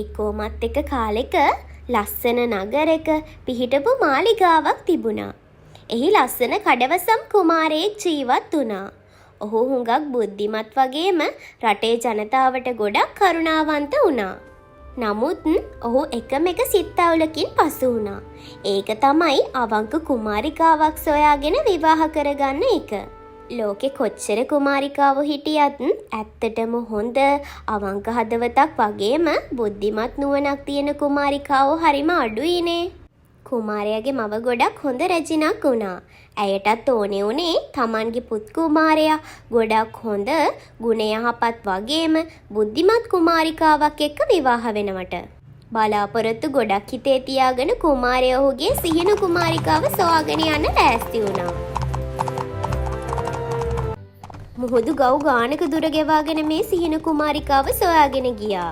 එක්කෝමත් එක කාලෙක ලස්සන නගරෙක පිහිටපු මාලිගාවක් තිබුණා. එහි ලස්සන කඩවසම් කුමාරයෙක් ජීවත් වුණා. ඔහු හුඟක් බුද්ධිමත් වගේම රටේ ජනතාවට ගොඩක් කරුණාවන්ත වුණා. නමුත් ඔහු එකම එක සිත්තවුලකින් පසු වුණා. ඒක තමයි අවංක කුමාරිකාවක් සොයාගෙන විවාහ කරගන්න එක. ලෝකෙ කොච්චර කුමාරිකාවෝ හිටියත් ඇත්තටම හොඳ අවංක හදවතක් වගේම බුද්ධිමත් නුවණක් තියෙන කුමාරිකාවෝ හරිම අඩුයිනේ. කුමාරයාගේ මව ගොඩක් හොඳ රැජිනක් වුණා. ඇයටත් ඕනේ උනේ තමන්ගේ පුත් කුමාරයා ගොඩක් හොඳ ගුණ යහපත් වගේම බුද්ධිමත් කුමාරිකාවක් එක්ක විවාහ වෙනවට. බලාපොරොත්තු ගොඩක් හිතේ තියාගෙන කුමාරයා ඔහුගේ සිහින කුමාරිකාව සොයාගෙන යන්න ලෑස්ති වුණා. මුහුදු ගව් ගානක දුර ගෙවාගෙන මේ සිහින කුමාරිකාව සොයාගෙන ගියා.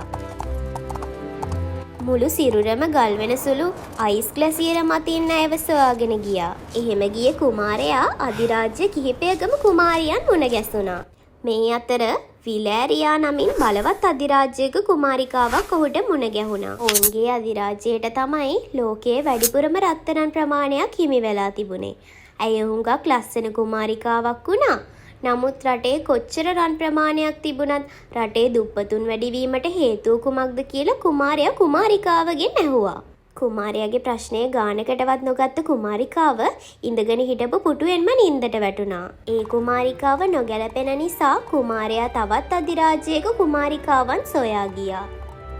මුළු සිරුරම ගල් වෙන සුළු අයිස් ග්ලැසියර මතින් ඇයව සොයාගෙන ගියා. එහෙම ගිය කුමාරයා අධිරාජ්‍ය කිහිපයකම කුමාරියන් මුණ ගැසුණා. මේ අතර විලෑරියා නමින් බලවත් අධිරාජ්‍යයක කුමාරිකාවක් ඔහුට මුණ ගැහුණා. ඔවුන්ගේ අධිරාජ්‍යයට තමයි ලෝකයේ වැඩිපුරම රත්තරන් ප්‍රමාණයක් හිමි වෙලා තිබුණේ. ඇය හුඟක් ලස්සන කුමාරිකාවක් වුණා. නමුත් රටේ කොච්චර රන් ප්‍රමාණයක් තිබුණත් රටේ දුප්පතුන් වැඩිවීමට හේතුව කුමක්ද කියලා කුමාරයා කුමාරිකාවගෙන් ඇහුවා. කුමාරයාගේ ප්‍රශ්නය ගානකටවත් නොගත්ත කුමාරිකාව ඉඳගෙන හිටපු පුටුවෙන්ම නින්දට වැටුණා. ඒ කුමාරිකාව නොගැලපෙන නිසා කුමාරයා තවත් අධිරාජ්‍යයක කුමාරිකාවන් සොයා ගියා.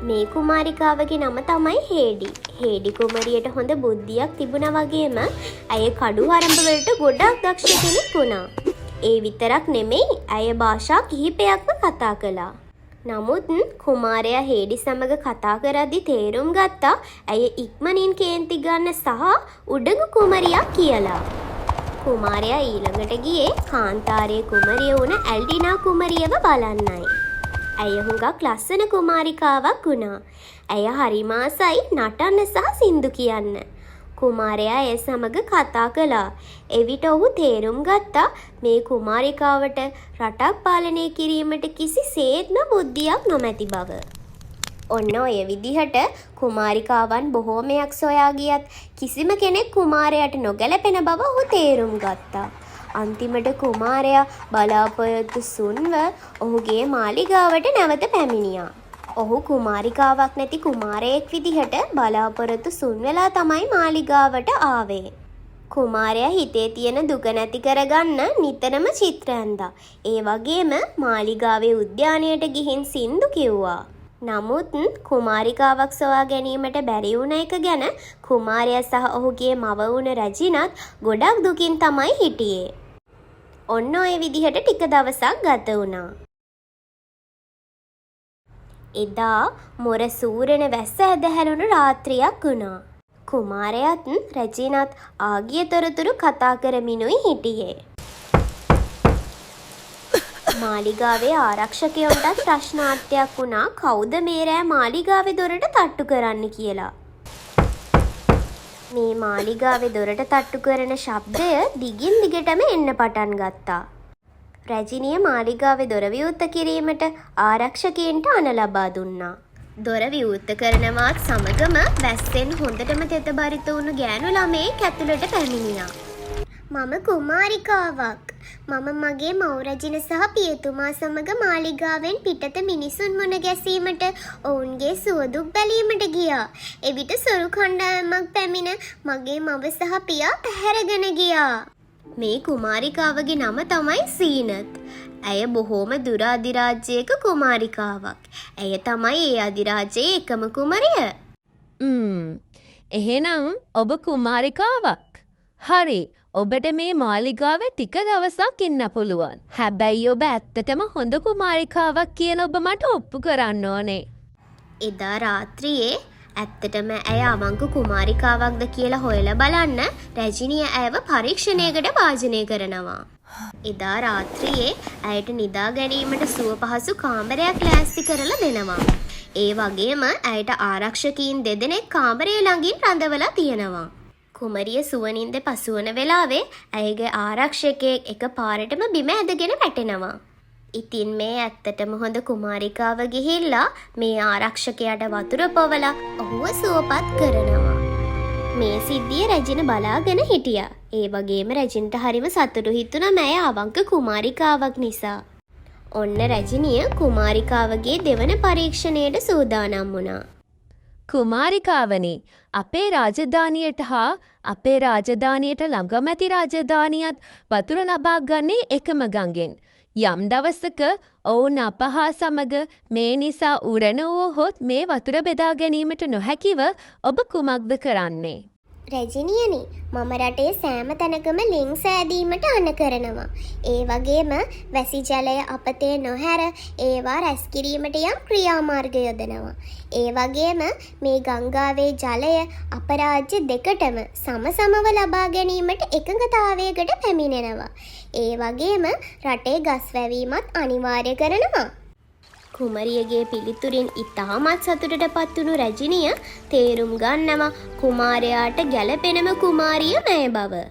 මේ කුමාරිකාවගේ නම තමයි හේඩි. හේඩි කුමරියට හොඳ බුද්ධියක් තිබුණා වගේම ඇය කඩු හරඹ වලට ගොඩක් දක්ෂ කෙනෙක් වුණා. ඒ විතරක් නෙමෙයි ඇය භාෂා කිහිපයක්ම කතා කළා. නමුත් කුමාරයා හේඩි සමග කතා කරද්දි තේරුම් ගත්තා ඇය ඉක්මනින් කේන්ති ගන්න සහ උඩඟු කුමරියක් කියලා. කුමාරයා ඊළඟට ගියේ කාන්තාරයේ කුමරිය වුණ ඇල්ඩිනා කුමරියව බලන්නයි. ඇය හුඟක් ලස්සන කුමාරිකාවක් වුණා. ඇය හරිම ආසයි නටන්න සහ සින්දු කියන්න. කුමාරයා ඒ සමග කතා කළා. එවිට ඔහු තේරුම් ගත්තා මේ කුමාරිකාවට රටක් පාලනය කිරීමට කිසිසේත්ම බුද්ධියක් නොමැති බව. ඔන්න ඔය විදිහට කුමාරිකාවන් බොහෝමයක් සොයා ගියත් කිසිම කෙනෙක් කුමාරයාට නොගැලපෙන බව ඔහු තේරුම් ගත්තා. අන්තිමට කුමාරයා බලාපොරොත්තු සුන්ව ඔහුගේ මාලිගාවට නැවත පැමිණියා. ඔහු කුමාරිකාවක් නැති කුමාරයෙක් විදිහට බලාපොරොත්තු සුන් වෙලා තමයි මාලිගාවට ආවේ. කුමාරයා හිතේ තියෙන දුක නැති කරගන්න නිතරම චිත්‍ර ඇඳා. ඒ වගේම මාලිගාවේ උද්‍යානයට ගිහින් සින්දු කිව්වා. නමුත් කුමාරිකාවක් සොයා ගැනීමට බැරි වුණ එක ගැන කුමාරයා සහ ඔහුගේ මව වුණ රැජිනත් ගොඩක් දුකින් තමයි හිටියේ. ඔන්න ඔය විදිහට ටික දවසක් ගත වුණා. එදා මොර සූරන වැස්ස ඇදහැළුණු රාත්‍රියක් වුණා. කුමාරයාත් රැජිනත් ආගිය තොරතුරු කතා කරමිනුයි හිටියේ. මාලිගාවේ ආරක්ෂකයන්ටත් ප්‍රශ්නාර්ථයක් වුණා කවුද මේ රෑ මාලිගාවේ දොරට තට්ටු කරන්න කියලා. මේ මාලිගාවේ දොරට තට්ටු කරන ශබ්දය දිගින් දිගටම එන්න පටන් ගත්තා. රැජිනිය මාලිගාවේ දොර විවෘත කිරීමට ආරක්ෂකයන්ට අණ ලබා දුන්නා. දොර විවෘත කරනවත් සමගම වැස්සෙන් හොඳටම තෙත බරිත වුණු ගෑනු ළමයෙක් ඇතුළට පැමිණියා. මම කුමාරිකාවක්. මම මගේ මව් රැජින සහ පියතුමා සමග මාලිගාවෙන් පිටත මිනිසුන් මුණ ගැසීමට ඔවුන්ගේ සුවදුක් බැලීමට ගියා. එවිට සොරු කණ්ඩායමක් පැමිණ මගේ මව සහ පියා පැහැරගෙන ගියා. මේ කුමාරිකාවගේ නම තමයි සීනත්. ඇය බොහෝම දුර අධිරාජ්‍යයක කුමාරිකාවක්. ඇය තමයි ඒ අධිරාජ්‍යයේ එකම කුමරිය. එහෙනම් ඔබ කුමාරිකාවක්. හරි. ඔබට මේ මාලිගාවේ ටික දවසක් ඉන්න පුළුවන්. හැබැයි ඔබ ඇත්තටම හොඳ කුමාරිකාවක් කියලා ඔබ මට ඔප්පු කරන්න ඕනේ. එදා රාත්‍රියේ ඇත්තටම ඇය අවංක කුමාරිකාවක්ද කියලා හොයලා බලන්න රැජිනිය ඇයව පරීක්ෂණයකට වාජනය කරනවා. එදා රාත්‍රියේ ඇයට නිදා ගැනීමට සුව පහසු කාමරයක් ලෑස්ති කරලා දෙනවා. ඒ වගේම ඇයට ආරක්ෂකයින් දෙදෙනෙක් කාමරය ළඟින් රඳවලා තියෙනවා. කුමරිය සුවනින්ද පසුවන වෙලාවේ ඇයගේ ආරක්ෂකයෙක් එක පාරටම බිම ඇදගෙන වැටෙනවා. ඉතින් මේ ඇත්තටම හොඳ කුමාරිකාව ගිහිල්ලා මේ ආරක්ෂකයාට වතුර පොවලා ඔහුව සුවපත් කරනවා. මේ සිද්ධිය රැජින බලාගෙන හිටියා. ඒ වගේම රැජින්ට හරිම සතුටු හිතුණා මෑ අවංක කුමාරිකාවක් නිසා. ඔන්න රැජිනිය කුමාරිකාවගේ දෙවන පරීක්ෂණයට සූදානම් වුණා. කුමාරිකාවනි, අපේ රාජධානියට හා අපේ රාජධානියට ළඟම ඇති රාජධානියත් වතුර ලබා ගන්නේ එකම ගඟෙන්. යම් දවසක ඔවුන් අප හා සමග මේ නිසා උරණ වූහොත් මේ වතුර බෙදා ගැනීමට නොහැකිව ඔබ කුමක්ද කරන්නේ? රැජිනියනි, මම රටේ සෑම තැනකම ලිං සෑදීමට අණ කරනවා. ඒ වගේම වැසි ජලය අපතේ නොහැර ඒවා රැස් කිරීමට යම් ක්‍රියාමාර්ග යොදනවා. ඒ වගේම මේ ගංගාවේ ජලය අප රාජ්‍ය දෙකටම සමසමව ලබා ගැනීමට එකඟතාවයකට පැමිණෙනවා. ඒ වගේම රටේ ගස් වැවීමත් අනිවාර්ය කරනවා. කුමරියගේ පිළිතුරින් ඉතාමත් සතුටටපත් වුණු රැජිනිය තේරුම් ගන්නවා කුමාරයාට ගැළපෙනම කුමාරිය මෑ බව.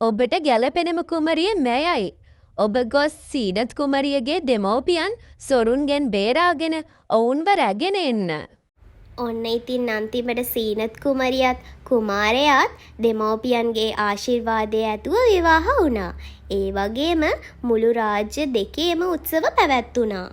ඔබට ගැළපෙනම කුමරිය මෑයයි. ඔබ ගොස් සීනත් කුමරියගේ දෙමව්පියන් සොරුන්ගෙන් බේරාගෙන ඔවුන්ව රැගෙන එන්න. ඔන්න ඉතින් අන්තිමට සීනත් කුමරියත් කුමාරයාත් දෙමව්පියන්ගේ ආශිර්වාදය ඇතුව විවාහ වුණා. ඒ වගේම මුළු රාජ්‍ය දෙකේම උත්සව පැවැත්වුණා.